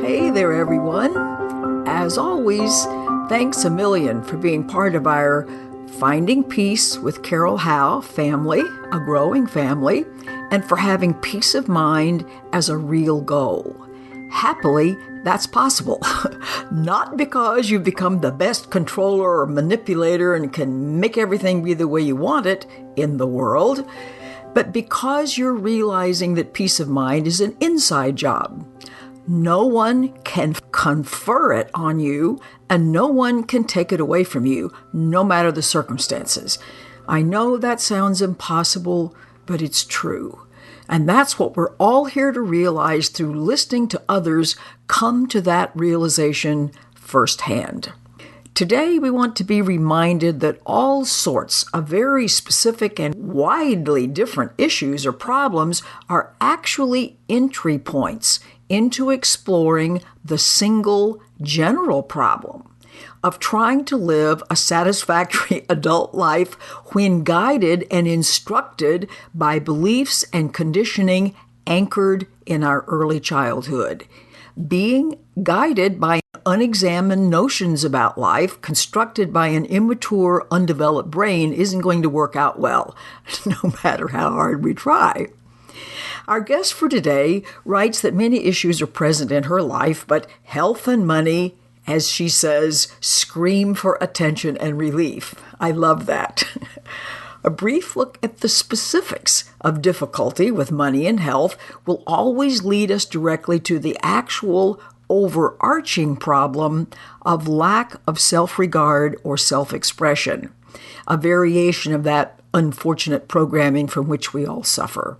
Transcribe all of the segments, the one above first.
Hey there, everyone. As always, thanks a million for being part of our Finding Peace with Carol Howe family, a growing family, and for having peace of mind as a real goal. Happily, that's possible. Not because you've become the best controller or manipulator and can make everything be the way you want it in the world, but because you're realizing that peace of mind is an inside job. No one can confer it on you, and no one can take it away from you, no matter the circumstances. I know that sounds impossible, but it's true. And that's what we're all here to realize through listening to others come to that realization firsthand. Today, we want to be reminded that all sorts of very specific and widely different issues or problems are actually entry points into exploring the single general problem of trying to live a satisfactory adult life when guided and instructed by beliefs and conditioning anchored in our early childhood. Being guided by unexamined notions about life constructed by an immature, undeveloped brain isn't going to work out well, no matter how hard we try. Our guest for today writes that many issues are present in her life, but health and money, as she says, scream for attention and relief. I love that. A brief look at the specifics of difficulty with money and health will always lead us directly to the actual overarching problem of lack of self-regard or self-expression, a variation of that unfortunate programming from which we all suffer.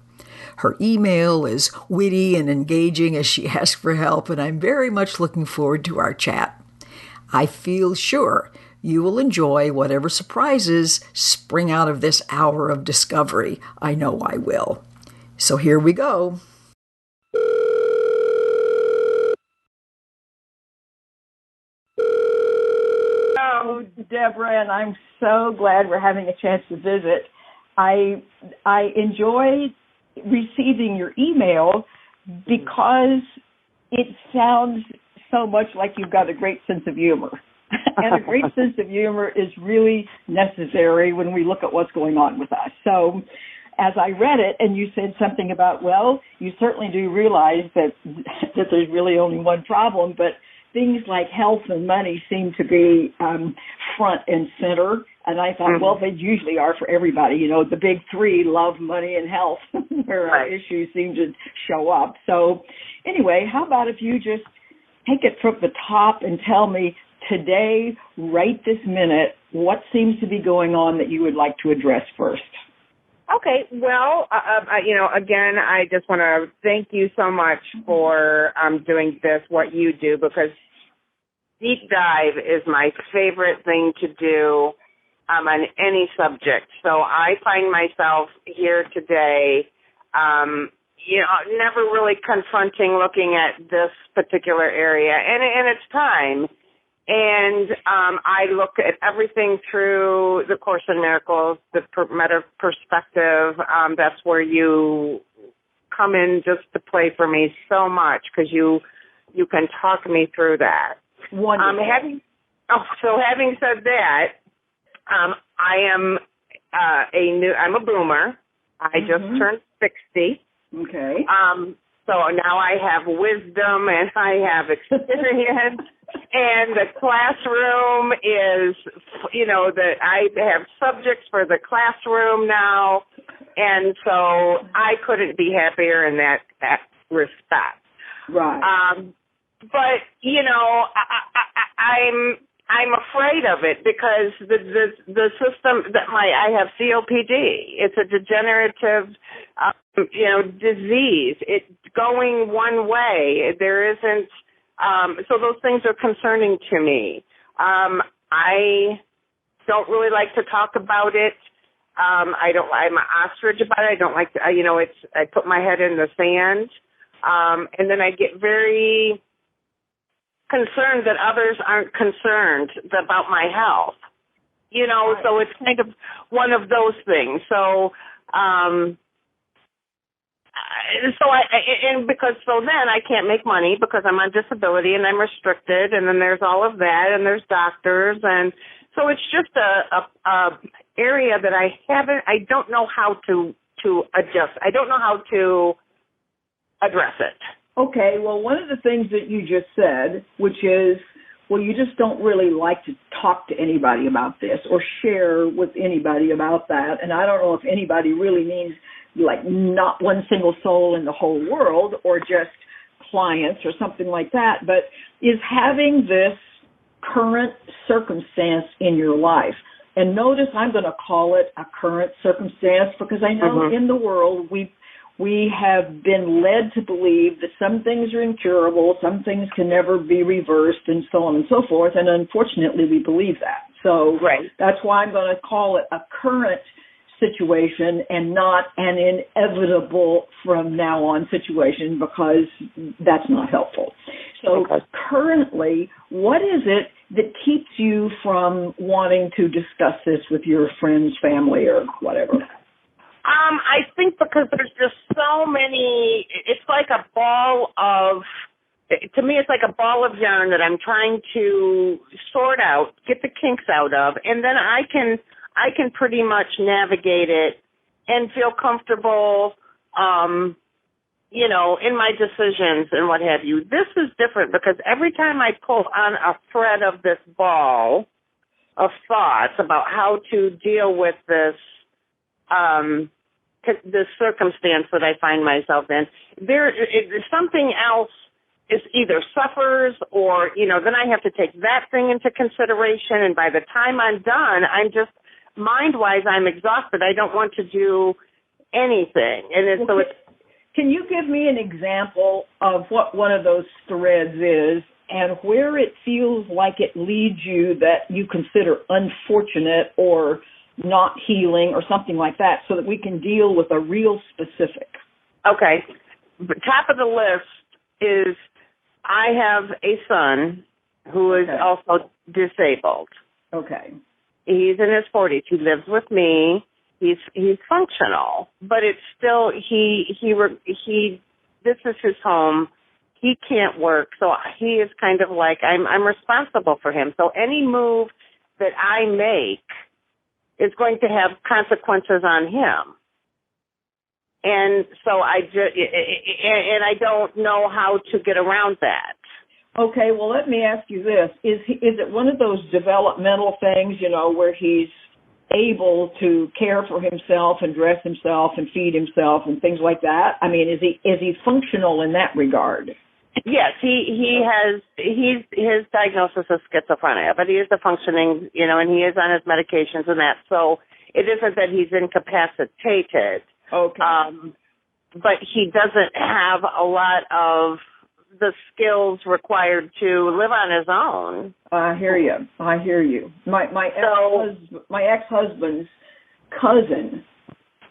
Her email is witty and engaging as she asks for help, and I'm very much looking forward to our chat. I feel sure you will enjoy whatever surprises spring out of this hour of discovery. I know I will. So here we go. Oh, Debra, and I'm so glad we're having a chance to visit. I enjoy receiving your email because it sounds so much like you've got a great sense of humor. And a great sense of humor is really necessary when we look at what's going on with us. So as I read it and you said something about, well, you certainly do realize that there's really only one problem, but things like health and money seem to be front and center. And I thought, well, they usually are for everybody. You know, the big three, love, money, and health, where our issues seem to show up. So anyway, how about if you just take it from the top and tell me today, right this minute, what seems to be going on that you would like to address first? Okay, well, again, I just want to thank you so much for doing this, what you do, because deep dive is my favorite thing to do on any subject. So I find myself here today, never really confronting looking at this particular area, and it's time. And I look at everything through the Course in Miracles, the meta perspective. That's where you come in just to play for me so much because you can talk me through that. Wonderful. Having said that, I'm a boomer. I just turned 60. Okay. So now I have wisdom and I have experience. And the classroom is, I have subjects for the classroom now. And so I couldn't be happier in that respect. Right. But, I'm afraid of it because the system that I have COPD. It's a degenerative, disease. It's going one way. There isn't. So those things are concerning to me. I don't really like to talk about it. I'm an ostrich about it. I don't like to, I put my head in the sand. And then I get very concerned that others aren't concerned about my health. So it's kind of one of those things. So, then I can't make money because I'm on disability and I'm restricted, and then there's all of that, and there's doctors, and so it's just a area that I don't know how to adjust. I don't know how to address it. Okay, well, one of the things that you just said, which is, well, you just don't really like to talk to anybody about this or share with anybody about that. And I don't know if anybody really means like not one single soul in the whole world or just clients or something like that, but is having this current circumstance in your life. And notice I'm going to call it a current circumstance because I know in the world we have been led to believe that some things are incurable, some things can never be reversed, and so on and so forth. And unfortunately, we believe that. So that's why I'm going to call it a current situation and not an inevitable from now on situation, because that's not helpful. So currently, what is it that keeps you from wanting to discuss this with your friends, family, or whatever? I think because there's just so many, it's like a ball of, to me it's like a ball of yarn that I'm trying to sort out, get the kinks out of, and then I can pretty much navigate it and feel comfortable, in my decisions and what have you. This is different because every time I pull on a thread of this ball of thoughts about how to deal with this, this circumstance that I find myself in, something else is either suffers or, then I have to take that thing into consideration. And by the time I'm done, I'm just, mind-wise, I'm exhausted. I don't want to do anything. And so it's... Can you give me an example of what one of those threads is and where it feels like it leads you that you consider unfortunate or not healing or something like that, so that we can deal with a real specific? Okay. The top of the list is I have a son who is also disabled. Okay. He's in his 40s. He lives with me. He's functional, but it's still this is his home. He can't work, so he is kind of like I'm responsible for him. So any move that I make is going to have consequences on him. And so I don't know how to get around that. Okay, well, let me ask you this. Is it one of those developmental things, where he's able to care for himself and dress himself and feed himself and things like that? I mean, is he functional in that regard? Yes, his diagnosis is schizophrenia, but he is a functioning, and he is on his medications and that. So it isn't that he's incapacitated. Okay. But he doesn't have a lot of the skills required to live on his own. I hear you. My ex-husband's cousin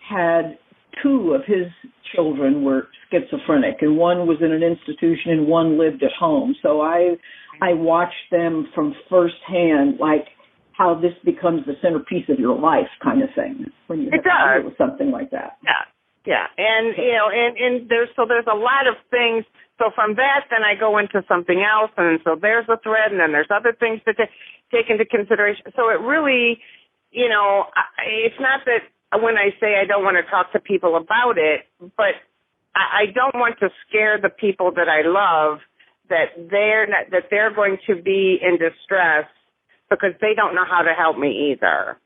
had two of his children were schizophrenic, and one was in an institution and one lived at home. So I watched them from firsthand, like how this becomes the centerpiece of your life kind of thing when you have to deal with something like that. Yeah. And, and there's a lot of things. So from that, then I go into something else, and so there's a thread, and then there's other things to take into consideration. So it really, it's not that when I say I don't want to talk to people about it, but I don't want to scare the people that I love that they're going to be in distress because they don't know how to help me either.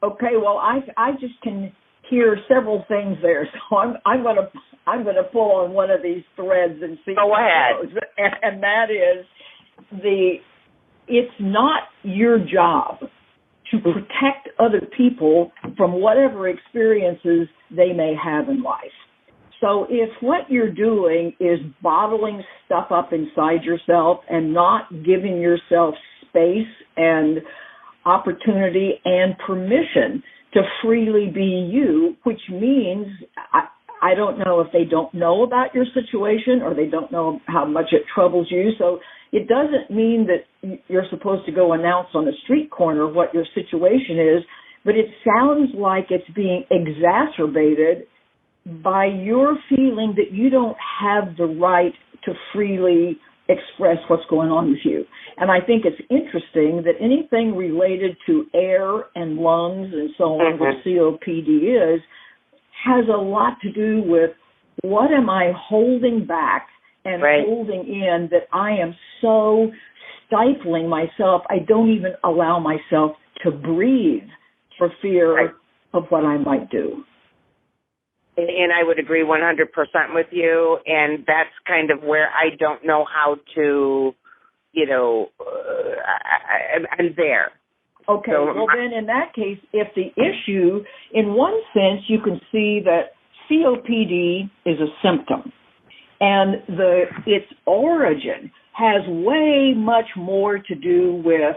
Okay. Well, I just can hear several things there, so I'm going to pull on one of these threads and see. Go ahead. And that is it's not your job to protect other people from whatever experiences they may have in life. So if what you're doing is bottling stuff up inside yourself and not giving yourself space and opportunity and permission to freely be you, which means I don't know if they don't know about your situation or they don't know how much it troubles you. So it doesn't mean that you're supposed to go announce on the street corner what your situation is, but it sounds like it's being exacerbated by your feeling that you don't have the right to freely express what's going on with you. And I think it's interesting that anything related to air and lungs and so on, which COPD is, has a lot to do with what am I holding back and holding in that I am so stifling myself, I don't even allow myself to breathe for fear of what I might do. And I would agree 100% with you, and that's kind of where I don't know how to, I'm there. Okay, so, well then in that case, if the issue, in one sense, you can see that COPD is a symptom, and its origin has way much more to do with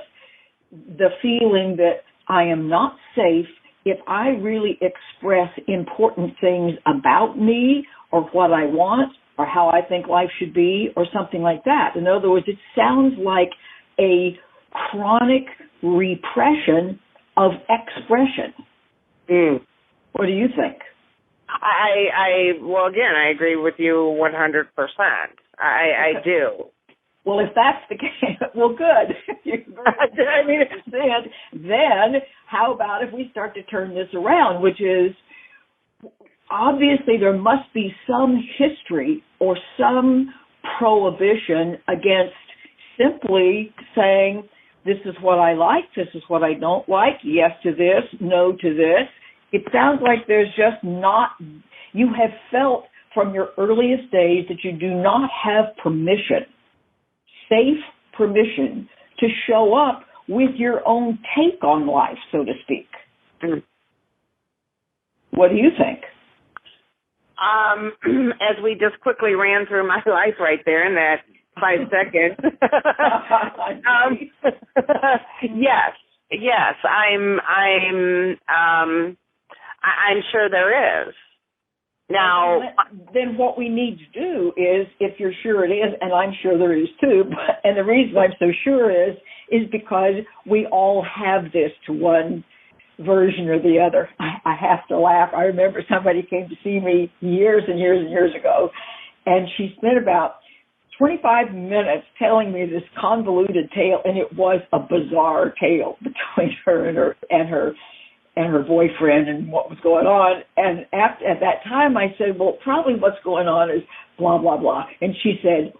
the feeling that I am not safe if I really express important things about me or what I want or how I think life should be or something like that. In other words, it sounds like a chronic repression of expression. What do you think? Well, again, I agree with you 100%. I do. Well, if that's the case, well, good. I mean, then how about if we start to turn this around, which is obviously there must be some history or some prohibition against simply saying, this is what I like, this is what I don't like, yes to this, no to this. It sounds like there's just not, you have felt from your earliest days that you do not have permission, safe permission, to show up with your own take on life, so to speak. What do you think? As we just quickly ran through my life right there in that 5 seconds. Yes, I'm sure there is. Now, then what we need to do is, if you're sure it is, and I'm sure there is too, and the reason I'm so sure is because we all have this to one version or the other. I have to laugh. I remember somebody came to see me years and years and years ago, and she spent about 25 minutes telling me this convoluted tale, and it was a bizarre tale between her and her boyfriend and what was going on. And at that time I said, well, probably what's going on is blah, blah, blah. And she said,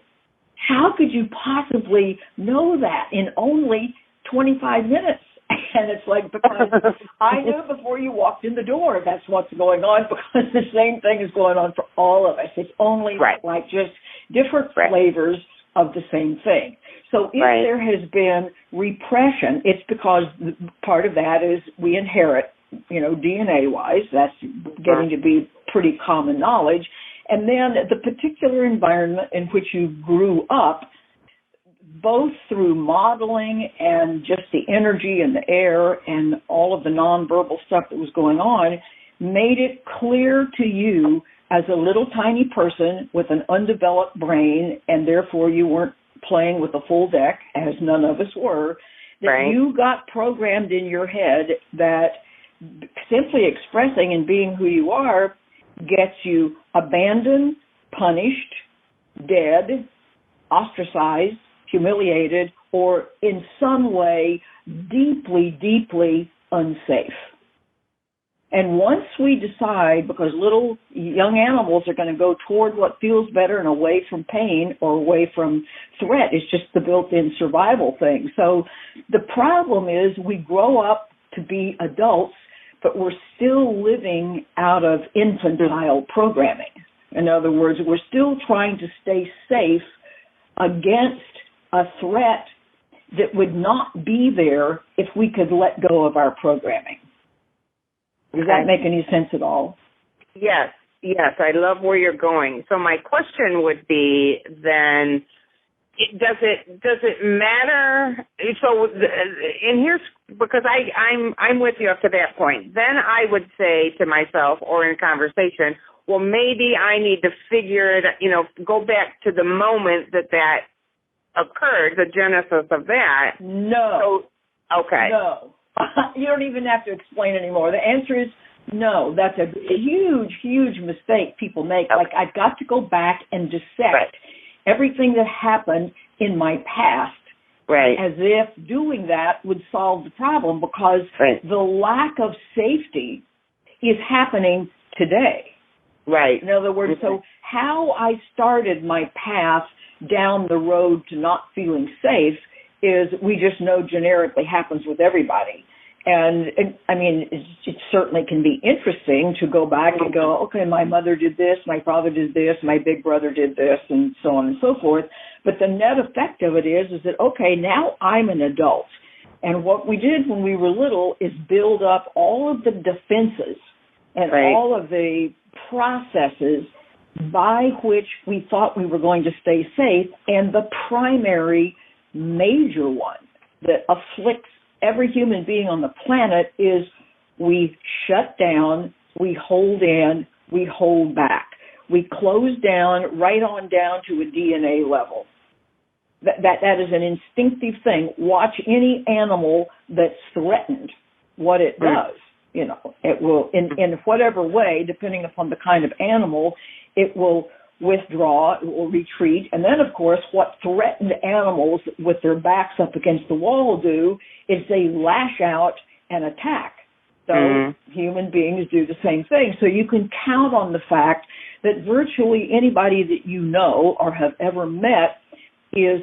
how could you possibly know that in only 25 minutes? And it's like, because I knew before you walked in the door that's what's going on, because the same thing is going on for all of us. It's only like just different flavors of the same thing. So if there has been repression, it's because part of that is we inherit, DNA-wise. That's getting to be pretty common knowledge. And then the particular environment in which you grew up, both through modeling and just the energy and the air and all of the nonverbal stuff that was going on, made it clear to you as a little tiny person with an undeveloped brain, and therefore you weren't playing with a full deck, as none of us were, that you got programmed in your head that simply expressing and being who you are gets you abandoned, punished, dead, ostracized, humiliated, or in some way deeply, deeply unsafe. And once we decide, because little young animals are going to go toward what feels better and away from pain or away from threat, it's just the built-in survival thing. So the problem is we grow up to be adults, but we're still living out of infantile programming. In other words, we're still trying to stay safe against a threat that would not be there if we could let go of our programming. Does that make any sense at all? Yes, I love where you're going. So my question would be then, does it matter? So, and here's, because I'm with you up to that point. Then I would say to myself, or in conversation, well, maybe I need to figure it, go back to the moment that occurred, the genesis of that. No. So, okay. No. You don't even have to explain anymore. The answer is No, that's a huge, huge mistake people make. Okay. Like, I've got to go back and dissect everything that happened in my past, as if doing that would solve the problem, because the lack of safety is happening today. Right. In other words, so how I started my path down the road to not feeling safe is, we just know generically happens with everybody. And I mean, it certainly can be interesting to go back and go, okay, my mother did this, my father did this, my big brother did this, and so on and so forth. But the net effect of it is that, okay, now I'm an adult. And what we did when we were little is build up all of the defenses and all of the processes by which we thought we were going to stay safe. And the primary major one that afflicts every human being on the planet is we shut down, we hold in, we hold back. We close down right on down to a DNA level. That is an instinctive thing. Watch any animal that's threatened, what it does. You know, it will, in whatever way, depending upon the kind of animal, it will withdraw, it will retreat. And then, of course, what threatened animals with their backs up against the wall do is they lash out and attack. So human beings do the same thing. So you can count on the fact that virtually anybody that you know or have ever met is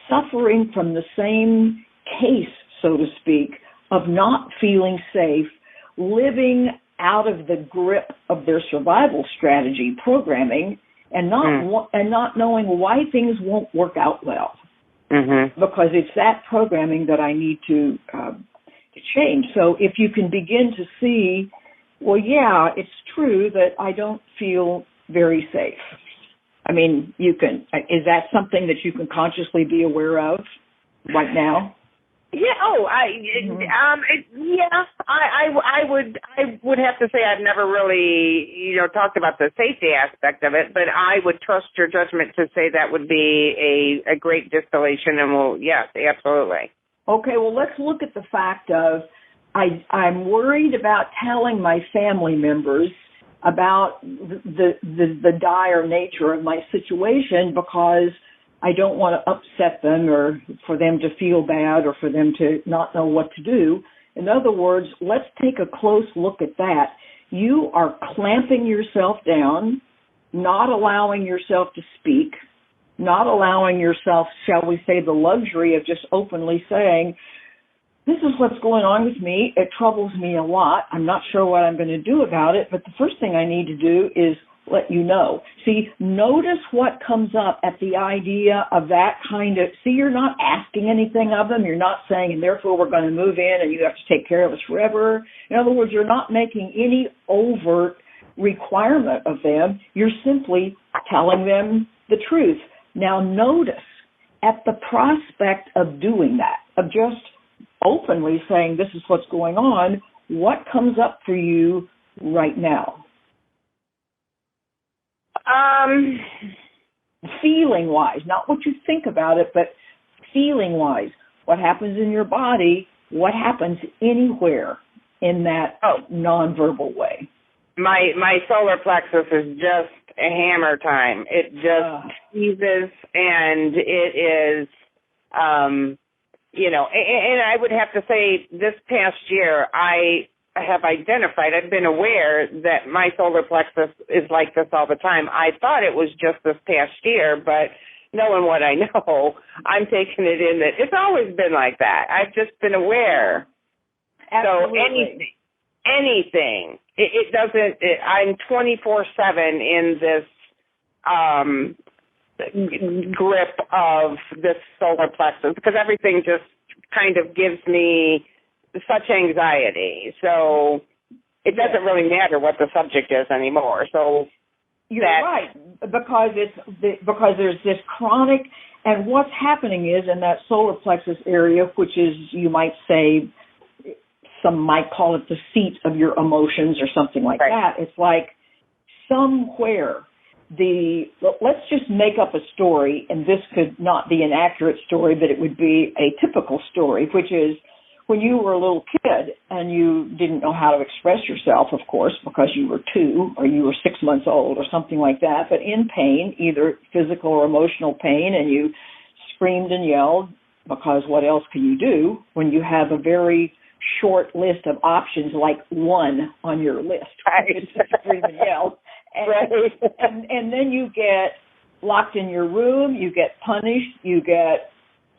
suffering from the same case, so to speak, of not feeling safe, living out of the grip of their survival strategy programming, and not knowing why things won't work out well, because it's that programming that I need to change. So if you can begin to see, well, yeah, it's true that I don't feel very safe. I mean, you can. Is that something that you can consciously be aware of right now? Yeah. Oh, I would have to say I've never really, talked about the safety aspect of it, but I would trust your judgment to say that would be a great distillation, and yes, absolutely. Okay. Well, let's look at the fact of I'm worried about telling my family members about the dire nature of my situation, because I don't want to upset them or for them to feel bad or for them to not know what to do. In other words, let's take a close look at that. You are clamping yourself down, not allowing yourself to speak, not allowing yourself, shall we say, the luxury of just openly saying, this is what's going on with me. It troubles me a lot. I'm not sure what I'm going to do about it, but the first thing I need to do is let you know. See, notice what comes up at the idea of that kind of, see, you're not asking anything of them. You're not saying, and therefore we're going to move in and you have to take care of us forever. In other words, you're not making any overt requirement of them. You're simply telling them the truth. Now notice at the prospect of doing that, of just openly saying this is what's going on, what comes up for you right now? Feeling-wise, not what you think about it, but feeling-wise, what happens in your body, what happens anywhere in that nonverbal way? My solar plexus is just a hammer time. It just teases, and it is, and I would have to say this past year, I have identified, I've been aware that my solar plexus is like this all the time. I thought it was just this past year, but knowing what I know, I'm taking it in that it's always been like that. I've just been aware. Absolutely. So anything, it doesn't, I'm 24/7 in this grip of this solar plexus, because everything just kind of gives me such anxiety. So it doesn't really matter what the subject is anymore. So you're right, because there's this chronic, and what's happening is in that solar plexus area, which is, you might say, some might call it the seat of your emotions or something like that. It's like somewhere let's just make up a story, and this could not be an accurate story, but it would be a typical story, which is when you were a little kid and you didn't know how to express yourself, of course, because you were 2 or you were 6 months old or something like that, but in pain, either physical or emotional pain, and you screamed and yelled, because what else can you do when you have a very short list of options, like 1 on your list? Right. It's to scream and yell. And, right. and then you get locked in your room, you get punished, you get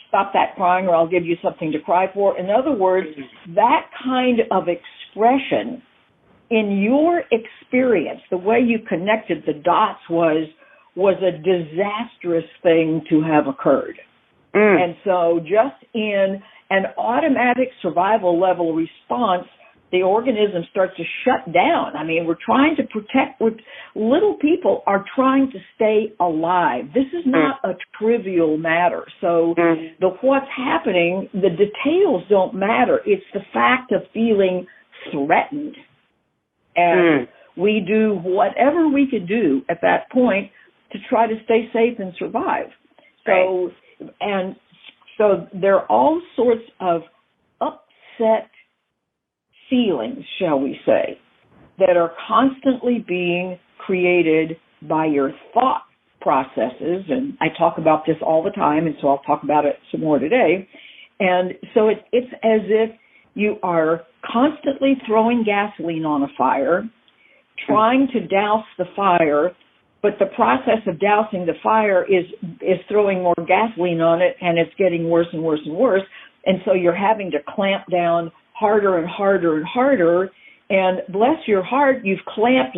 stop that crying or I'll give you something to cry for. In other words, that kind of expression in your experience, the way you connected the dots was a disastrous thing to have occurred. And so just in an automatic survival level response, the organism starts to shut down. I mean, we're trying to protect, little people are trying to stay alive. This is not a trivial matter. So what's happening, the details don't matter. It's the fact of feeling threatened. And we do whatever we can do at that point to try to stay safe and survive. So, and so there are all sorts of upset feelings, shall we say, that are constantly being created by your thought processes. And I talk about this all the time, and so I'll talk about it some more today. And so it's as if you are constantly throwing gasoline on a fire, trying to douse the fire, but the process of dousing the fire is throwing more gasoline on it, and it's getting worse and worse and worse. And so you're having to clamp down harder and harder and harder, and bless your heart, you've clamped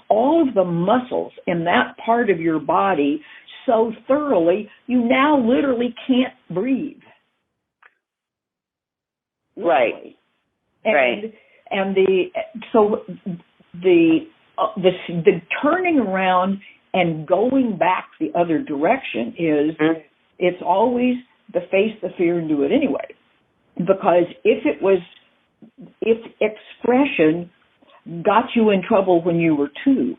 all of the muscles in that part of your body so thoroughly, you now literally can't breathe. Right. And the turning around and going back the other direction is it's always the face the fear and do it anyway. Because if expression got you in trouble when you were 2,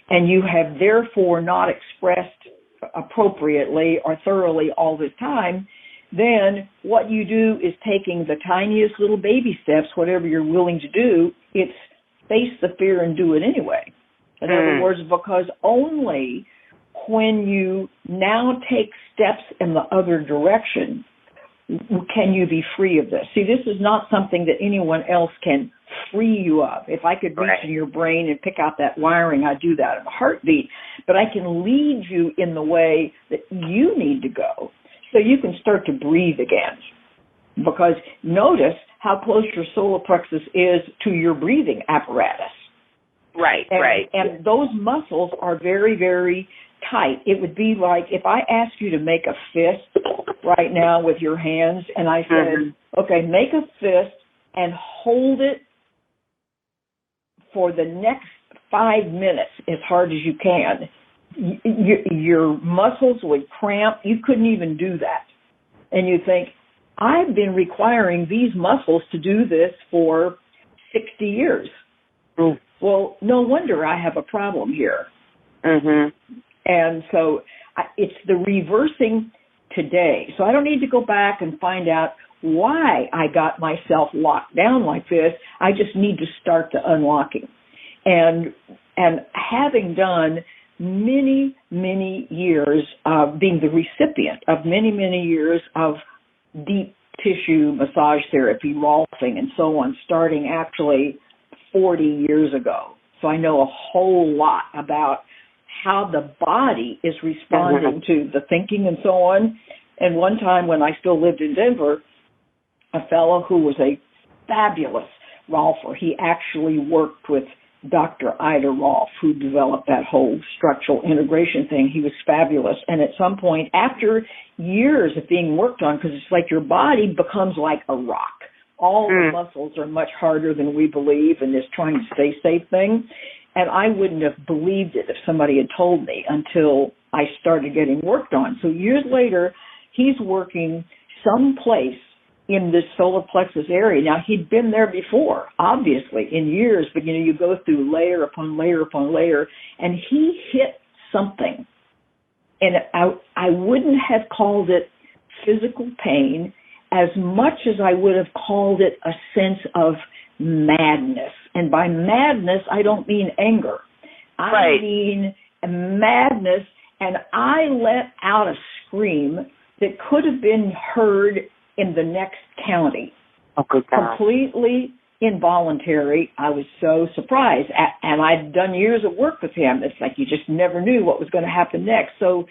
and you have therefore not expressed appropriately or thoroughly all the time, then what you do is taking the tiniest little baby steps, whatever you're willing to do, it's face the fear and do it anyway. In other words, because only when you now take steps in the other direction can you be free of this. See, this is not something that anyone else can free you of. If I could reach in your brain and pick out that wiring, I'd do that in a heartbeat. But I can lead you in the way that you need to go so you can start to breathe again. Because notice how close your solar plexus is to your breathing apparatus. And those muscles are very, very tight. It would be like if I asked you to make a fist right now with your hands, and I said, okay, make a fist and hold it for the next 5 minutes as hard as you can. Your muscles would cramp. You couldn't even do that. And you think, I've been requiring these muscles to do this for 60 years. Well, no wonder I have a problem here. And so it's the reversing today. So I don't need to go back and find out why I got myself locked down like this. I just need to start the unlocking. And having done many, many years of being the recipient of many, many years of deep tissue massage therapy, rolfing, and so on, starting actually 40 years ago. So I know a whole lot about how the body is responding to the thinking and so on. And one time when I still lived in Denver, a fellow who was a fabulous rolfer, he actually worked with Dr. Ida Rolf, who developed that whole structural integration thing. He was fabulous. And at some point, after years of being worked on, because it's like your body becomes like a rock. All the muscles are much harder than we believe in this trying to stay safe thing. And I wouldn't have believed it if somebody had told me until I started getting worked on. So years later, he's working someplace in this solar plexus area. Now, he'd been there before, obviously, in years, but, you go through layer upon layer upon layer, and he hit something. And I wouldn't have called it physical pain as much as I would have called it a sense of madness. And by madness, I don't mean anger. I mean madness, and I let out a scream that could have been heard in the next county. Oh, good God. Completely involuntary. I was so surprised. And I'd done years of work with him. It's like you just never knew what was going to happen next. So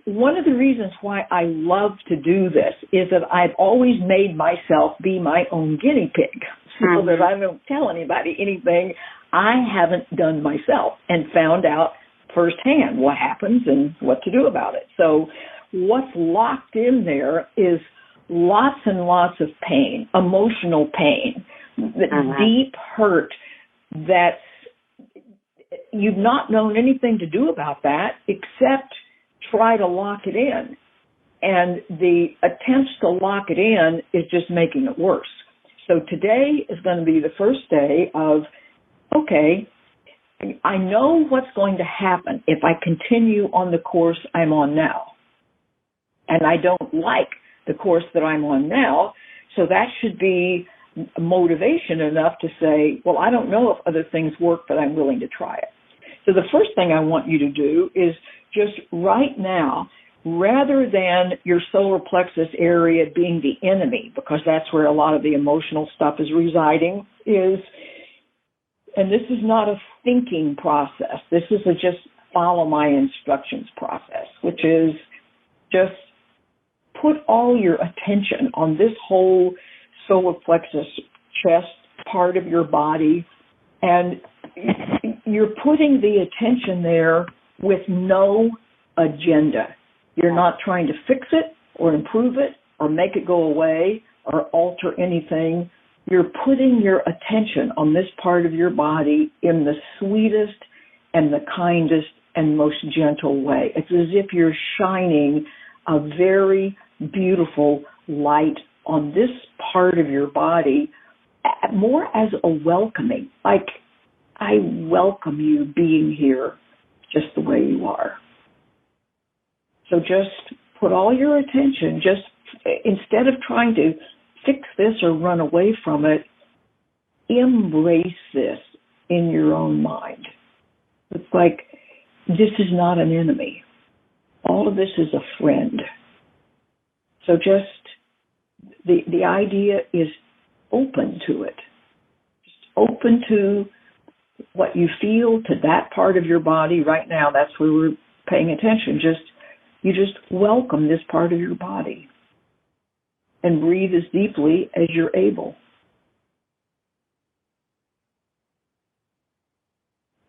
one of the reasons why I love to do this is that I've always made myself be my own guinea pig, so that I don't tell anybody anything I haven't done myself and found out firsthand what happens and what to do about it. So what's locked in there is lots and lots of pain, emotional pain, deep hurt that you've not known anything to do about that except try to lock it in. And the attempts to lock it in is just making it worse. So today is going to be the first day of, okay, I know what's going to happen if I continue on the course I'm on now. And I don't like the course that I'm on now, so that should be motivation enough to say, well, I don't know if other things work, but I'm willing to try it. So the first thing I want you to do is just right now, rather than your solar plexus area being the enemy, because that's where a lot of the emotional stuff is residing, and this is not a thinking process. This is a just follow my instructions process, which is just put all your attention on this whole solar plexus chest part of your body, and you're putting the attention there with no agenda. You're not trying to fix it or improve it or make it go away or alter anything. You're putting your attention on this part of your body in the sweetest and the kindest and most gentle way. It's as if you're shining a very beautiful light on this part of your body, more as a welcoming, like I welcome you being here just the way you are. So just put all your attention, just instead of trying to fix this or run away from it, embrace this in your own mind. It's like this is not an enemy. All of this is a friend. So just the idea is open to it. Just open to what you feel, to that part of your body right now. That's where we're paying attention. You just welcome this part of your body and breathe as deeply as you're able.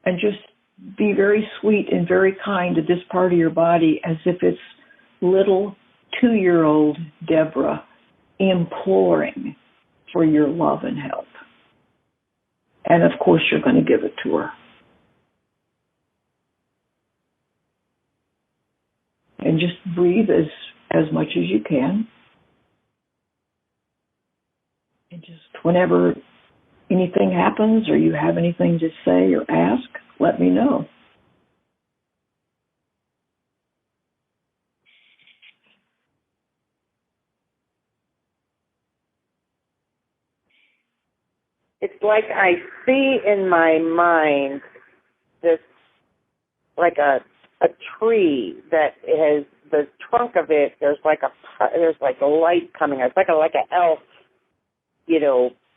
And just be very sweet and very kind to this part of your body as if it's little 2-year-old Debra imploring for your love and help. And of course, you're going to give it to her. And just breathe as much as you can. And just whenever anything happens or you have anything to say or ask, let me know. It's like I see in my mind this, like a tree that has the trunk of it. There's like a light coming out. It's like an elf,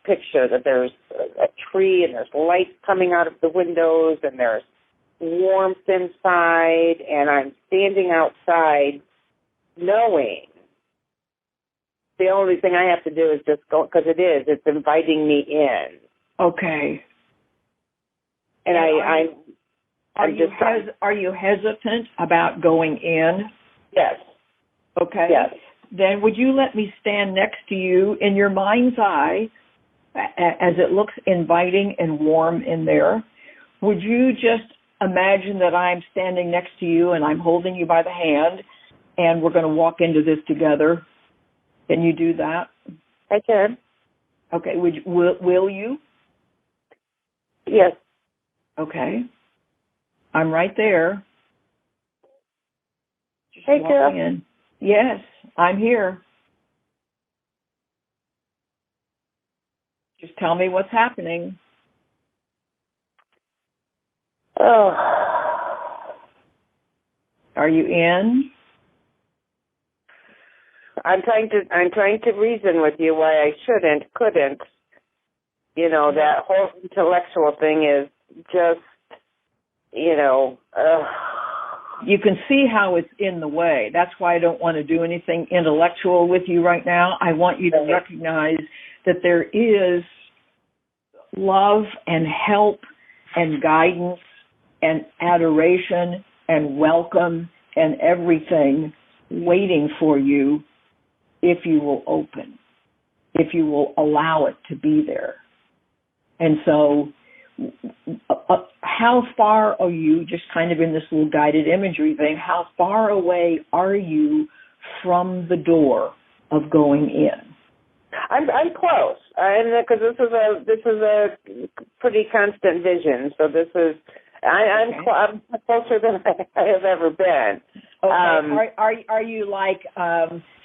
picture that there's a tree and there's light coming out of the windows and there's warmth inside, and I'm standing outside knowing the only thing I have to do is just go, because it's inviting me in. Okay. And are you hesitant about going in? Yes. Okay. Yes. Then would you let me stand next to you in your mind's eye as it looks inviting and warm in there? Would you just imagine that I'm standing next to you and I'm holding you by the hand and we're going to walk into this together? Can you do that? I can. Okay. Will you? Yes. Okay. I'm right there. Just hey, walking in. Yes, I'm here. Just tell me what's happening. Oh. Are you in? I'm trying to reason with you why I couldn't. You know, that whole intellectual thing is just, you know, You can see how it's in the way. That's why I don't want to do anything intellectual with you right now. I want you to recognize that there is love and help and guidance and adoration and welcome and everything waiting for you if you will open, if you will allow it to be there. And so how far are you, just kind of in this little guided imagery thing, how far away are you from the door of going in? I'm close, because this is a pretty constant vision. So this is I'm closer than I have ever been. Okay. Are you like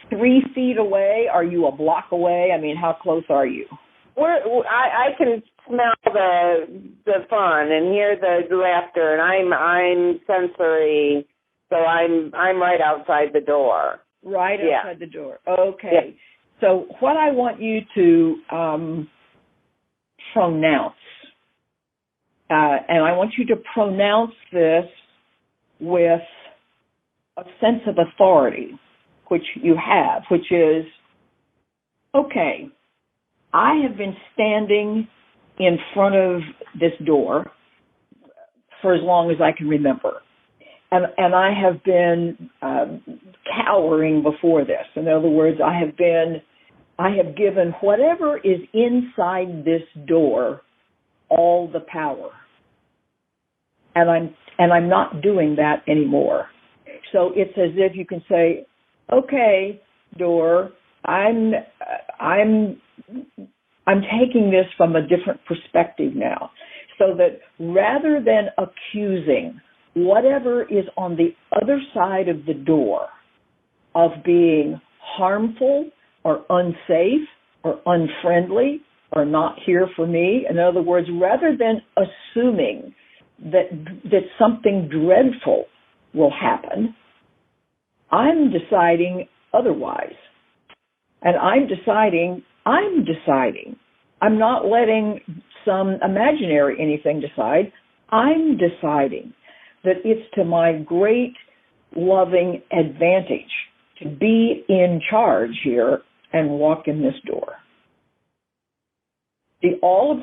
3 feet away? Are you a block away? I mean, how close are you? I can smell the fun and hear the laughter, and I'm sensory, so I'm right outside the door. Right outside the door. Okay. Yeah. So what I want you to pronounce, and I want you to pronounce this with a sense of authority, which you have, which is, okay, I have been standing in front of this door for as long as I can remember. And I have been cowering before this. In other words, I have given whatever is inside this door all the power. And I'm not doing that anymore. So it's as if you can say, okay, door, I'm taking this from a different perspective now, so that rather than accusing whatever is on the other side of the door of being harmful or unsafe or unfriendly or not here for me, in other words, rather than assuming that something dreadful will happen, I'm deciding otherwise. And I'm deciding. I'm not letting some imaginary anything decide. I'm deciding that it's to my great loving advantage to be in charge here and walk in this door. All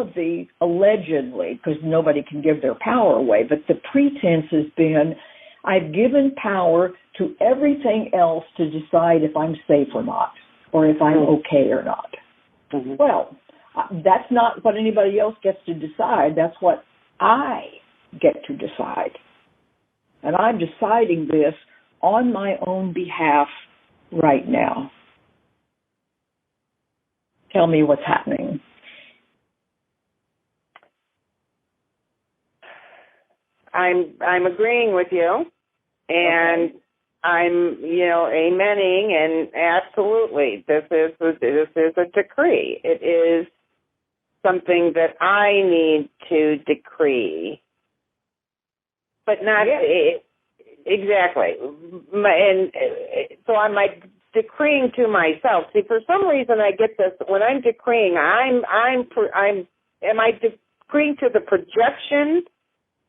of the allegedly, because nobody can give their power away, but the pretense has been, I've given power to everything else to decide if I'm safe or not, or if I'm okay or not. Mm-hmm. Well, that's not what anybody else gets to decide. That's what I get to decide. And I'm deciding this on my own behalf right now. Tell me what's happening. I'm agreeing with you, and okay. I'm, amening, and absolutely, this is a decree. It is something that I need to decree, but not exactly. And so I'm like decreeing to myself. See, for some reason, I get this when I'm decreeing. Am I decreeing to the projection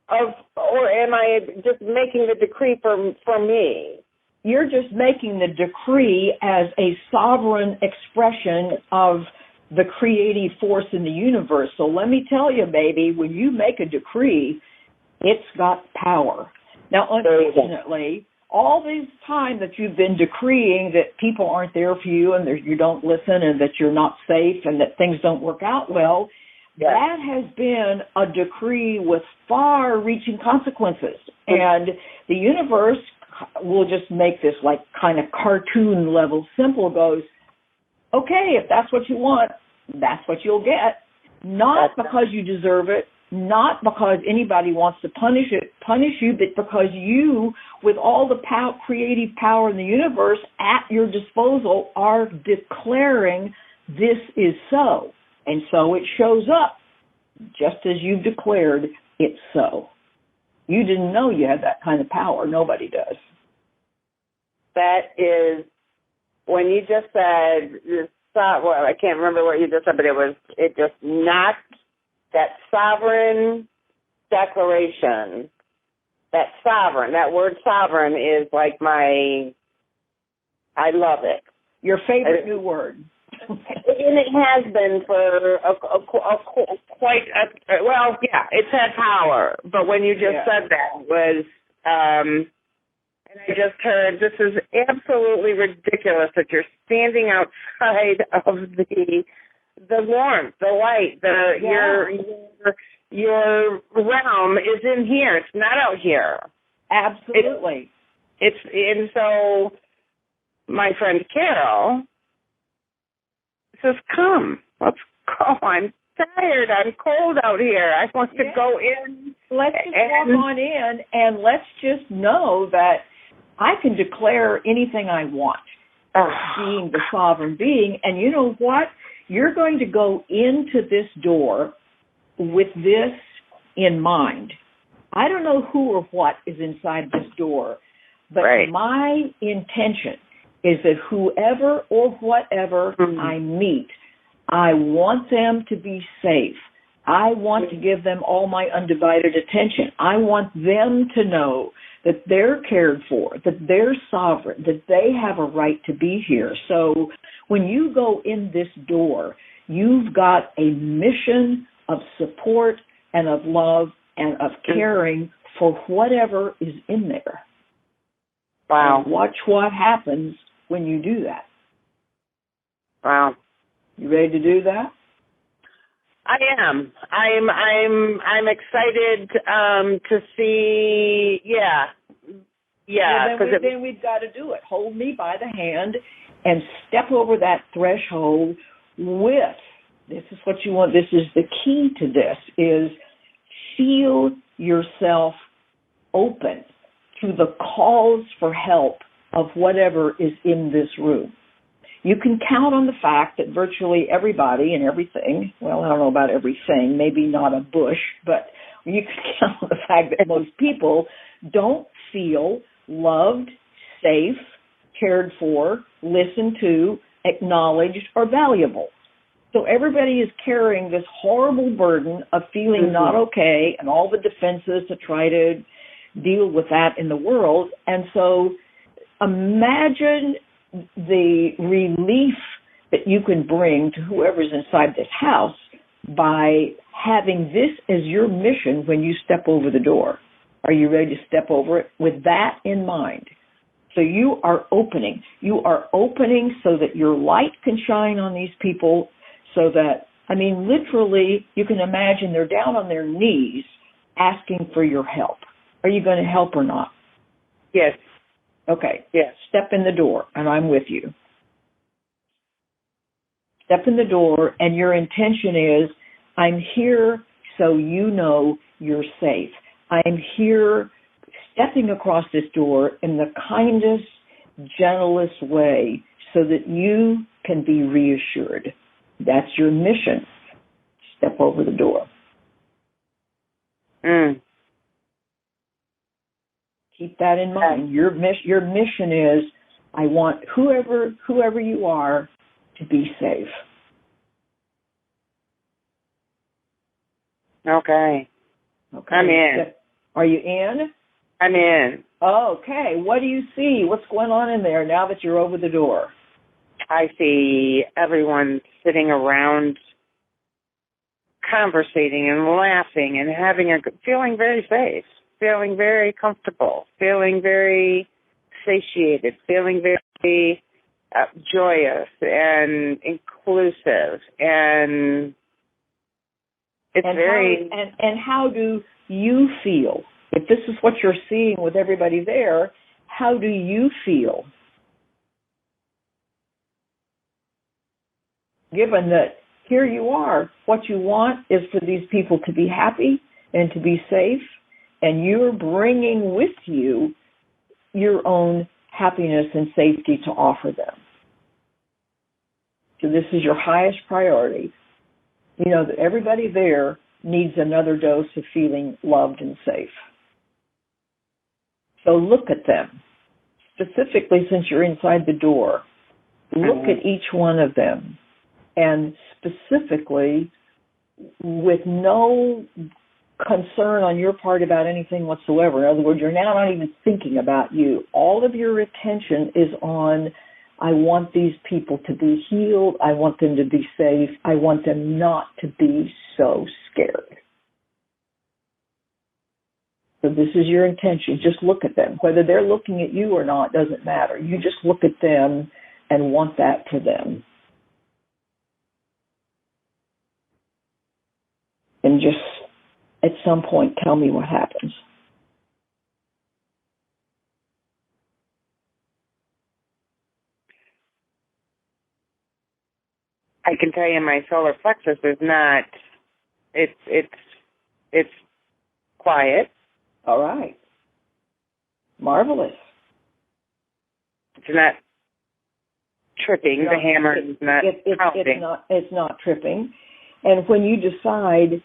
of, or am I just making the decree for me? You're just making the decree as a sovereign expression of the creative force in the universe. So let me tell you, baby, when you make a decree, it's got power. Now, unfortunately, all this time that you've been decreeing that people aren't there for you and that you don't listen and that you're not safe and that things don't work out well, that has been a decree with far-reaching consequences. And the universe will just make this like kind of cartoon level simple, goes, okay, if that's what you want, that's what you'll get. Not because you deserve it, not because anybody wants to punish you, but because you, with all the creative power in the universe at your disposal, are declaring this is so. And so it shows up just as you've declared it's so. You didn't know you had that kind of power. Nobody does. That is, when you just said, well, I can't remember what you just said, but it just knocked that sovereign declaration. That word sovereign is like I love it. Your favorite new word. And it has been for it's had power. But when you just said that was, and I just heard, this is absolutely ridiculous that you're standing outside of the warmth, the light, your realm is in here. It's not out here. Absolutely. And so my friend Carol says, come, let's go. I'm tired. I'm cold out here. I want to go in. Let's just walk on in, and let's just know that I can declare anything I want, being the sovereign being. And you know what? You're going to go into this door with this in mind. I don't know who or what is inside this door, but my intention is that whoever or whatever I meet, I want them to be safe. I want to give them all my undivided attention. I want them to know that they're cared for, that they're sovereign, that they have a right to be here. So when you go in this door, you've got a mission of support and of love and of caring for whatever is in there. Wow. And watch what happens when you do that. Wow. You ready to do that? I am. I'm excited to see. Yeah. Then we've got to do it. Hold me by the hand and step over that threshold with. This is what you want. This is the key to this. Is feel yourself open to the calls for help of whatever is in this room. You can count on the fact that virtually everybody and everything, well, I don't know about everything, maybe not a bush, but you can count on the fact that most people don't feel loved, safe, cared for, listened to, acknowledged, or valuable. So everybody is carrying this horrible burden of feeling not okay and all the defenses to try to deal with that in the world. And so imagine the relief that you can bring to whoever's inside this house by having this as your mission when you step over the door. Are you ready to step over it with that in mind? So you are opening. You are opening so that your light can shine on these people so that, I mean, literally, you can imagine they're down on their knees asking for your help. Are you going to help or not? Yes. Okay. Yes. Step in the door, and I'm with you. Step in the door, and your intention is, I'm here so you know you're safe. I'm here stepping across this door in the kindest, gentlest way so that you can be reassured. That's your mission. Step over the door. Keep that in mind. Your mission is, I want whoever you are to be safe. Okay. I'm in. Are you in? I'm in. Okay. What do you see? What's going on in there now that you're over the door? I see everyone sitting around conversating and laughing and feeling very safe, feeling very comfortable, feeling very satiated, feeling very joyous and inclusive. And it's And how do you feel? If this is what you're seeing with everybody there, how do you feel? Given that here you are, what you want is for these people to be happy and to be safe, and you're bringing with you your own happiness and safety to offer them. So this is your highest priority. You know that everybody there needs another dose of feeling loved and safe. So look at them. Specifically, since you're inside the door, look at each one of them. And specifically, with no concern on your part about anything whatsoever. In other words, you're now not even thinking about you. All of your attention is on, I want these people to be healed. I want them to be safe. I want them not to be so scared. So this is your intention. Just look at them. Whether they're looking at you or not doesn't matter. You just look at them and want that for them. And just at some point tell me what happens. I can tell you my solar plexus is not, it's quiet. All right. Marvelous. It's not tripping. The hammer is not pounding. It's not tripping. And when you decide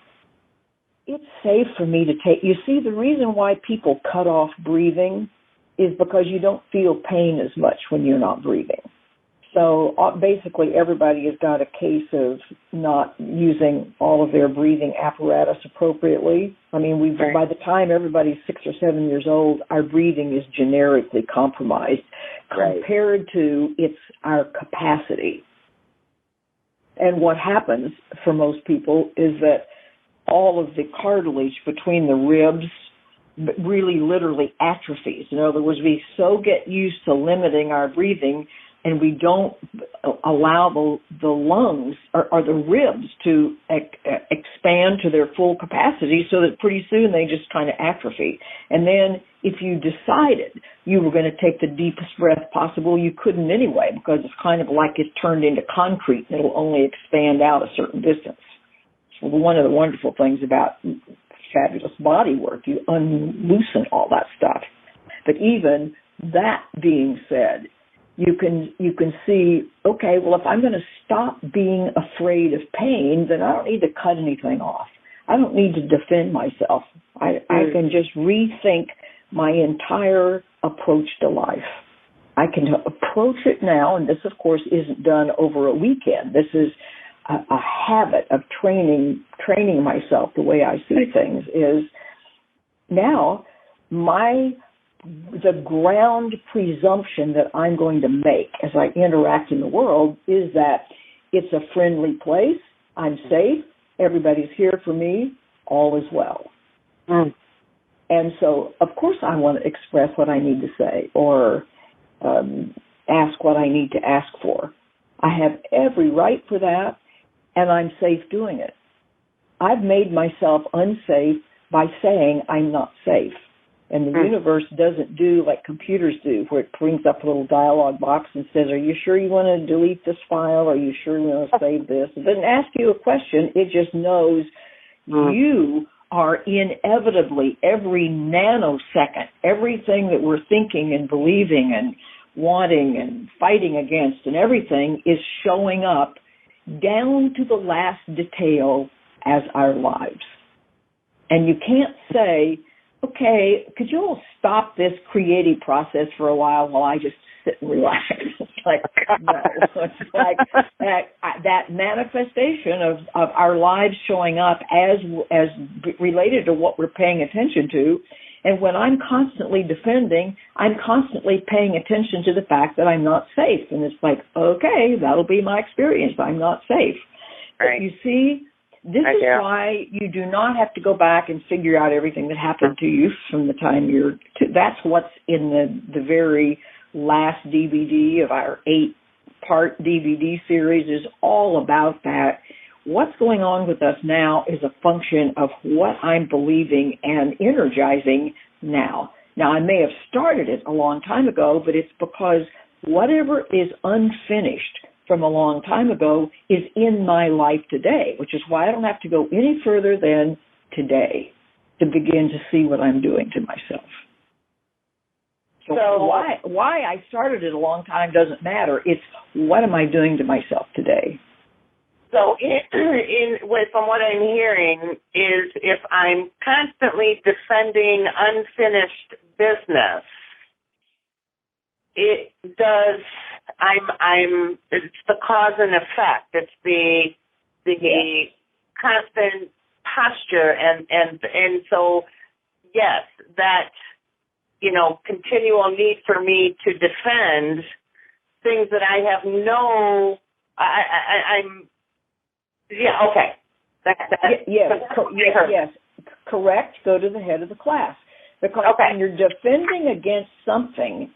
it's safe for me to take, you see, the reason why people cut off breathing is because you don't feel pain as much when you're not breathing. So basically everybody has got a case of not using all of their breathing apparatus appropriately. I mean, by the time everybody's 6 or 7 years old, our breathing is generically compromised compared to our capacity. And what happens for most people is that all of the cartilage between the ribs really literally atrophies. In other words, we so get used to limiting our breathing and we don't allow the lungs or the ribs to expand to their full capacity, so that pretty soon they just kind of atrophy. And then if you decided you were going to take the deepest breath possible, you couldn't anyway, because it's kind of like it's turned into concrete and it'll only expand out a certain distance. So one of the wonderful things about fabulous body work, you unloosen all that stuff. But even that being said, you can see, okay, well, if I'm going to stop being afraid of pain, then I don't need to cut anything off. I don't need to defend myself. I can just rethink my entire approach to life. I can approach it now, and this, of course, isn't done over a weekend. This is a habit of training myself the way I see things. Is now the ground presumption that I'm going to make as I interact in the world is that it's a friendly place, I'm safe, everybody's here for me, all is well. And so, of course, I want to express what I need to say or ask what I need to ask for. I have every right for that, and I'm safe doing it. I've made myself unsafe by saying I'm not safe. And the universe doesn't do like computers do, where it brings up a little dialog box and says, are you sure you want to delete this file? Are you sure you want to save this? It doesn't ask you a question. It just knows you are inevitably, every nanosecond, everything that we're thinking and believing and wanting and fighting against and everything is showing up down to the last detail as our lives. And you can't say, okay, could you all stop this creative process for a while I just sit and relax? It's like, no. It's like that manifestation of our lives showing up as related to what we're paying attention to. And when I'm constantly defending, I'm constantly paying attention to the fact that I'm not safe. And it's like, okay, that'll be my experience. I'm not safe. Right. But you see, this is why you do not have to go back and figure out everything that happened to you from the time that's what's in the very last DVD of our 8-part DVD series is all about that. What's going on with us now is a function of what I'm believing and energizing now. Now, I may have started it a long time ago, but it's because whatever is unfinished from a long time ago is in my life today, which is why I don't have to go any further than today to begin to see what I'm doing to myself. So why I started it a long time doesn't matter. It's what am I doing to myself today? So from what I'm hearing is if I'm constantly defending unfinished business, it's the cause and effect. It's the constant posture and so yes, that, continual need for me to defend things that I have yes, correct. Go to the head of the class. Because when you're defending against something,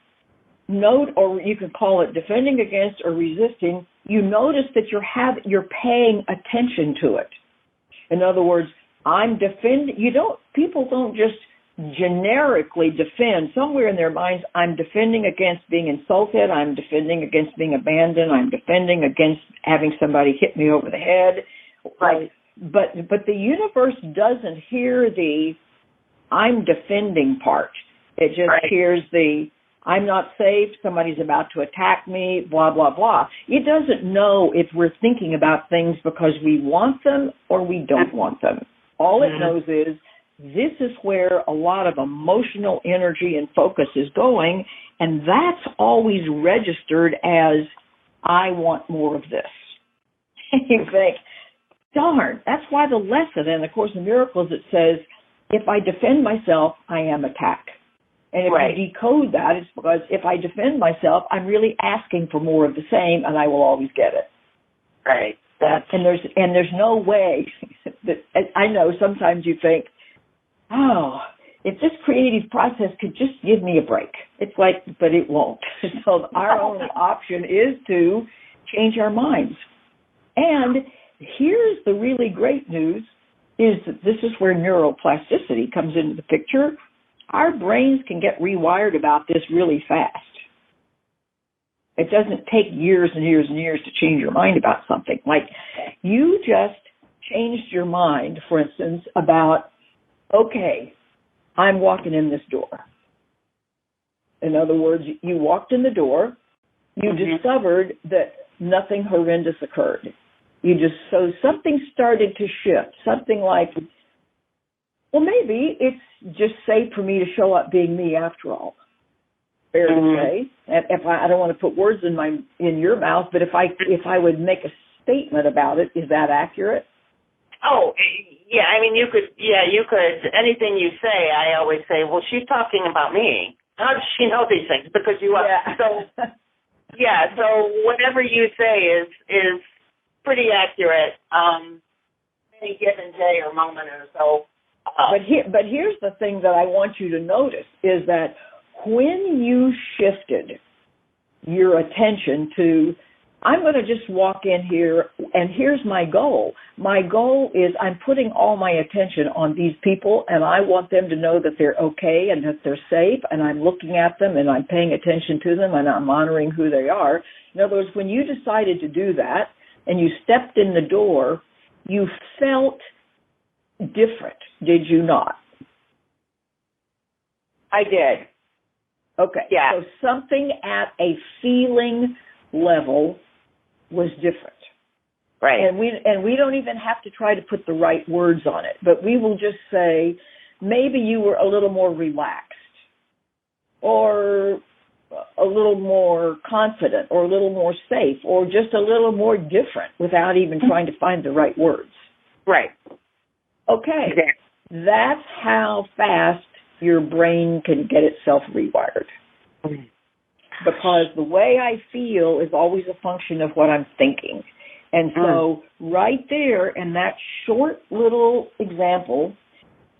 or you can call it defending against or resisting, you notice that you're paying attention to it. In other words, I'm defending. People don't just generically defend. Somewhere in their minds, I'm defending against being insulted. I'm defending against being abandoned. I'm defending against having somebody hit me over the head. Right. But the universe doesn't hear the I'm defending part. It just hears the I'm not safe, somebody's about to attack me, blah, blah, blah. It doesn't know if we're thinking about things because we want them or we don't want them. All it knows is this is where a lot of emotional energy and focus is going, and that's always registered as I want more of this. And you think, darn, that's why the lesson in the Course in Miracles, it says, if I defend myself, I am attacked. And if you decode that, it's because if I defend myself, I'm really asking for more of the same, and I will always get it. Right. And there's no way that I know. Sometimes you think, oh, if this creative process could just give me a break. It's like, but it won't. So our only option is to change our minds. And here's the really great news: is that this is where neuroplasticity comes into the picture. Our brains can get rewired about this really fast. It doesn't take years and years and years to change your mind about something. Like you just changed your mind, for instance, about, okay, I'm walking in this door. In other words, you walked in the door, you discovered that nothing horrendous occurred. So something started to shift, something like, well, maybe it's just safe for me to show up being me after all. Fair to say. And if I don't want to put words in your mouth, but if I would make a statement about it, is that accurate? Oh, yeah. I mean, you could. Anything you say, I always say, well, she's talking about me. How does she know these things? Because you are. Yeah. So whatever you say is pretty accurate. Any given day or moment or so. But here's the thing that I want you to notice is that when you shifted your attention to, I'm going to just walk in here and here's my goal. My goal is I'm putting all my attention on these people and I want them to know that they're okay and that they're safe, and I'm looking at them and I'm paying attention to them and I'm honoring who they are. In other words, when you decided to do that and you stepped in the door, you felt different, did you not? I did. Okay. Yeah. So something at a feeling level was different. Right. And we don't even have to try to put the right words on it, but we will just say maybe you were a little more relaxed or a little more confident or a little more safe or just a little more different without even trying to find the right words. Right. Okay. Exactly. That's how fast your brain can get itself rewired. Because the way I feel is always a function of what I'm thinking. And so right there in that short little example,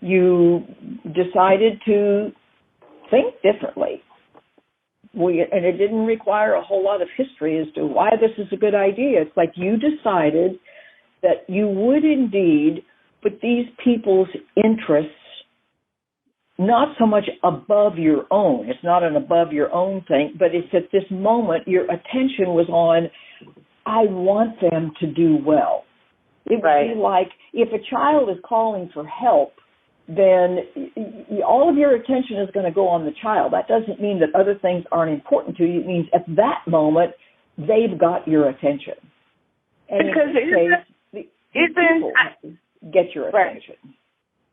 you decided to think differently. And it didn't require a whole lot of history as to why this is a good idea. It's like you decided that you would indeed put these people's interests not so much above your own. It's not an above your own thing, but it's at this moment your attention was on, I want them to do well. It would be like if a child is calling for help, then all of your attention is going to go on the child. That doesn't mean that other things aren't important to you. It means at that moment, they've got your attention. And because get your attention.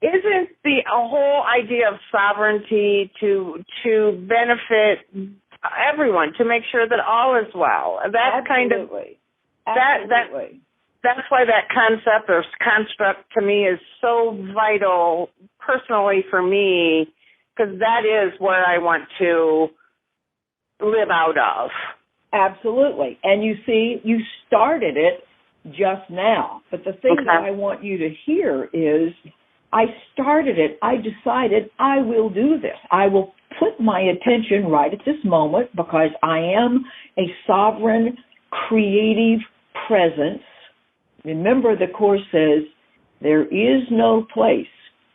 Isn't the whole idea of sovereignty to benefit everyone, to make sure that all is well? That's Absolutely. That's why that concept or construct to me is so vital personally for me, because that is where I want to live out of. Absolutely. And you see, you started it just now. But the thing that I want you to hear is, I started it. I decided I will do this. I will put my attention right at this moment because I am a sovereign, creative presence. Remember, the Course says, there is no place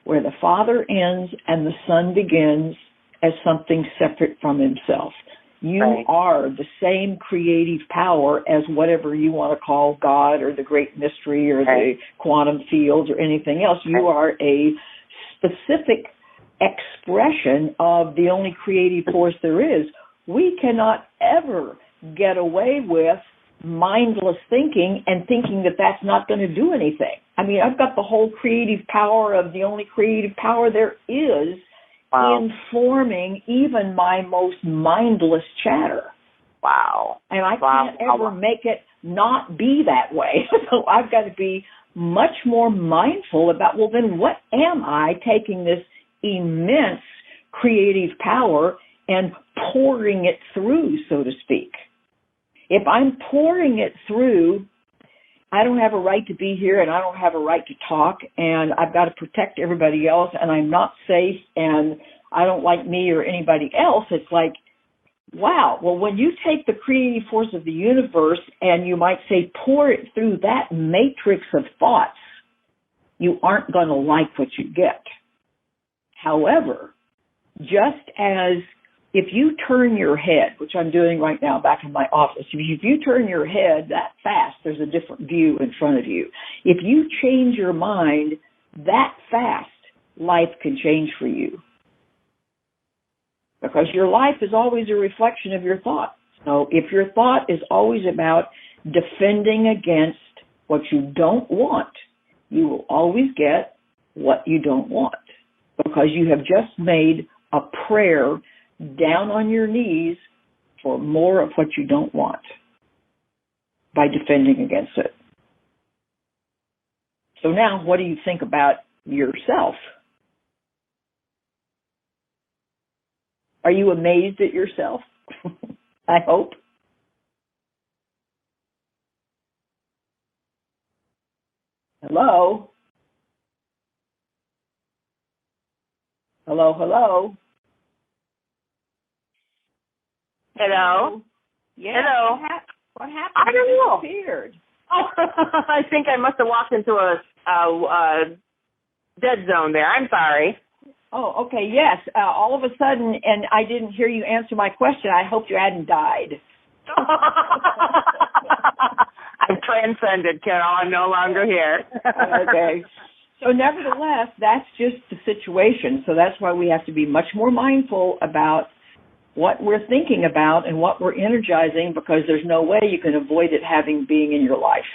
where the Father ends and the Son begins as something separate from himself. You are the same creative power as whatever you want to call God or the great mystery or the quantum fields or anything else. You are a specific expression of the only creative force there is. We cannot ever get away with mindless thinking and thinking that that's not going to do anything. I mean, I've got the whole creative power of the only creative power there is informing even my most mindless chatter. Wow. And I can't ever make it not be that way. So I've got to be much more mindful about, well, then what am I taking this immense creative power and pouring it through, so to speak? If I'm pouring it through, I don't have a right to be here and I don't have a right to talk and I've got to protect everybody else and I'm not safe and I don't like me or anybody else. It's like, wow, well, when you take the creative force of the universe and you might say pour it through that matrix of thoughts, you aren't going to like what you get. However, just as if you turn your head, which I'm doing right now back in my office, if you turn your head that fast, there's a different view in front of you. If you change your mind that fast, life can change for you. Because your life is always a reflection of your thought. So if your thought is always about defending against what you don't want, you will always get what you don't want. Because you have just made a prayer down on your knees for more of what you don't want by defending against it. So now, what do you think about yourself? Are you amazed at yourself? I hope. Hello? Hello, hello? Hello? Yeah. Hello? What happened? I don't know. You disappeared. I think I must have walked into a dead zone there. I'm sorry. Oh, okay, yes. All of a sudden, and I didn't hear you answer my question. I hoped you hadn't died. I've transcended, Carol. I'm no longer here. Okay. So nevertheless, that's just the situation. So that's why we have to be much more mindful about what we're thinking about and what we're energizing, because there's no way you can avoid it being in your life.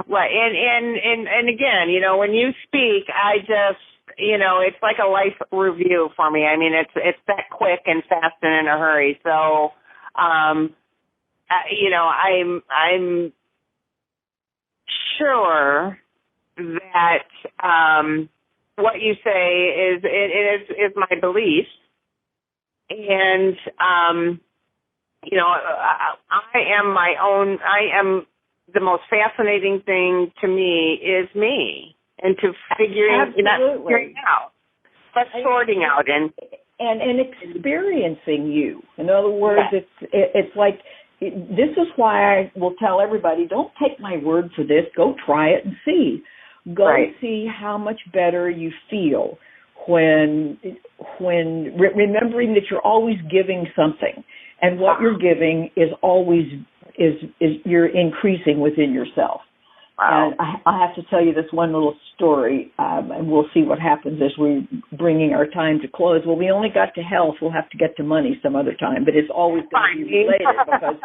Right. And again, you know, when you speak, I just, you know, it's like a life review for me. I mean, it's that quick and fast and in a hurry. So, you know, I'm sure that what you say is my belief. And, you know, I am the most fascinating thing to me is me, and to figuring out, but sorting out and experiencing you. In other words, it's like, this is why I will tell everybody, don't take my word for this. Go try it and see. Go see how much better you feel when remembering that you're always giving something, and what you're giving is always is you're increasing within yourself. And I have to tell you this one little story, and we'll see what happens as we're bringing our time to close. Well, we only got to health. We'll have to get to money some other time, but it's always going to be related because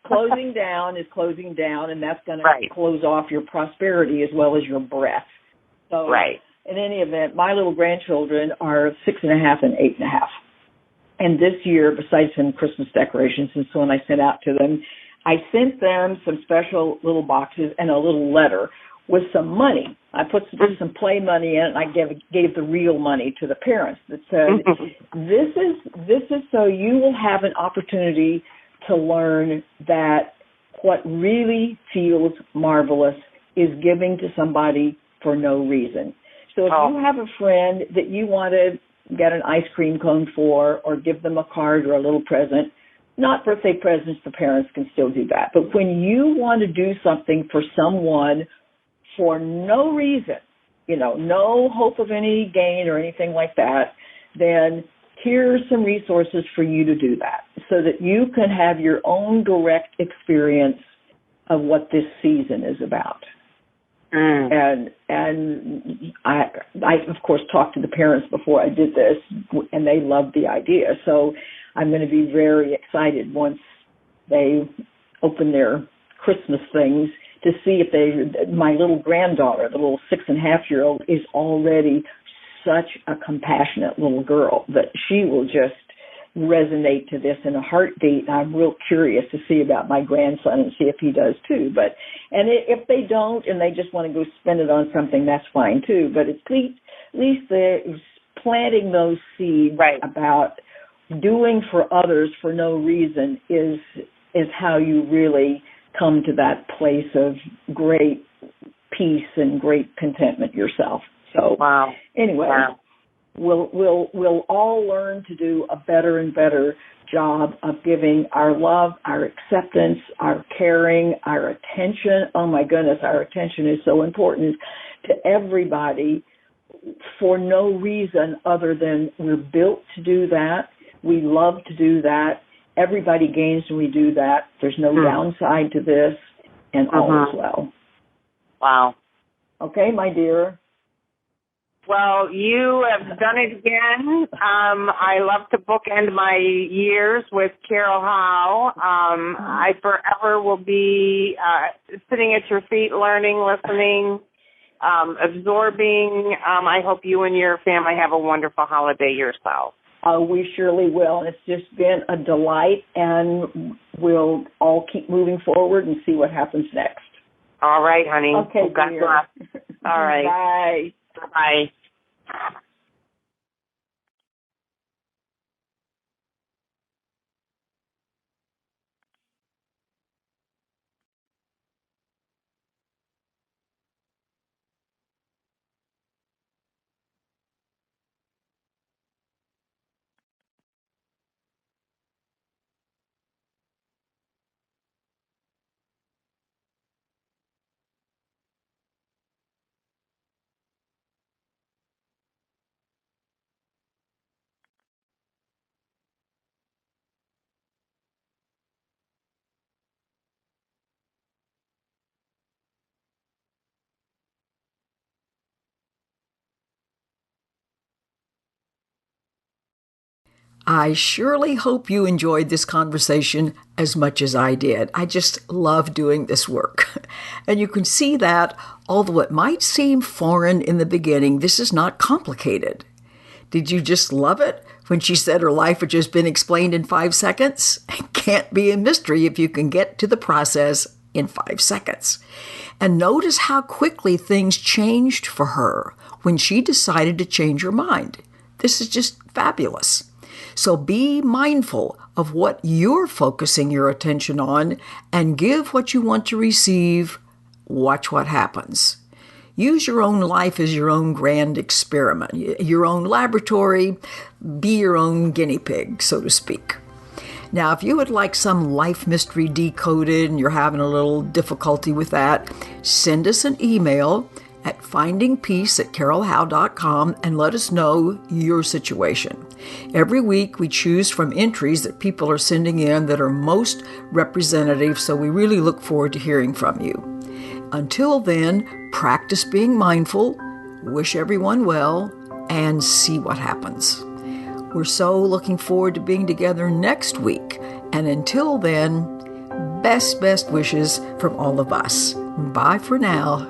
closing down is closing down, and that's going to close off your prosperity as well as your breath. So in any event, my little grandchildren are 6.5 and 8.5. And this year, besides some Christmas decorations and so on I sent out to them, I sent them some special little boxes and a little letter with some money. I put some play money in it, and I gave the real money to the parents that said, this is so you will have an opportunity to learn that what really feels marvelous is giving to somebody for no reason. So if you have a friend that you want to get an ice cream cone for or give them a card or a little present, not birthday presents, the parents can still do that. But when you want to do something for someone for no reason, no hope of any gain or anything like that, then here's some resources for you to do that so that you can have your own direct experience of what this season is about. And I of course talked to the parents before I did this, and they loved the idea. So I'm going to be very excited once they open their Christmas things to see if my little granddaughter, the little 6.5-year-old, is already such a compassionate little girl that she will just resonate to this in a heartbeat. I'm real curious to see about my grandson and see if he does too. And if they don't and they just want to go spend it on something, that's fine too. But at least they're planting those seeds about doing for others for no reason is how you really come to that place of great peace and great contentment yourself. So anyway. We'll all learn to do a better and better job of giving our love, our acceptance, our caring, our attention. Oh my goodness, our attention is so important to everybody for no reason other than we're built to do that. We love to do that. Everybody gains when we do that. There's no downside to this, and all is well. Wow. Okay, my dear. Well, you have done it again. I love to bookend my years with Carol Howe. I forever will be sitting at your feet, learning, listening, absorbing. I hope you and your family have a wonderful holiday yourself. We surely will. It's just been a delight, and we'll all keep moving forward and see what happens next. All right, honey. Okay, God bless. All Bye. right. Bye. I surely hope you enjoyed this conversation as much as I did. I just love doing this work. And you can see that, although it might seem foreign in the beginning, this is not complicated. Did you just love it when she said her life had just been explained in 5 seconds? It can't be a mystery if you can get to the process in 5 seconds. And notice how quickly things changed for her when she decided to change her mind. This is just fabulous. So be mindful of what you're focusing your attention on and give what you want to receive. Watch what happens. Use your own life as your own grand experiment, your own laboratory. Be your own guinea pig, so to speak. Now, if you would like some life mystery decoded and you're having a little difficulty with that, send us an email at findingpeace@carolhowe.com and let us know your situation. Every week we choose from entries that people are sending in that are most representative, so we really look forward to hearing from you. Until then, practice being mindful, wish everyone well, and see what happens. We're so looking forward to being together next week. And until then, best wishes from all of us. Bye for now.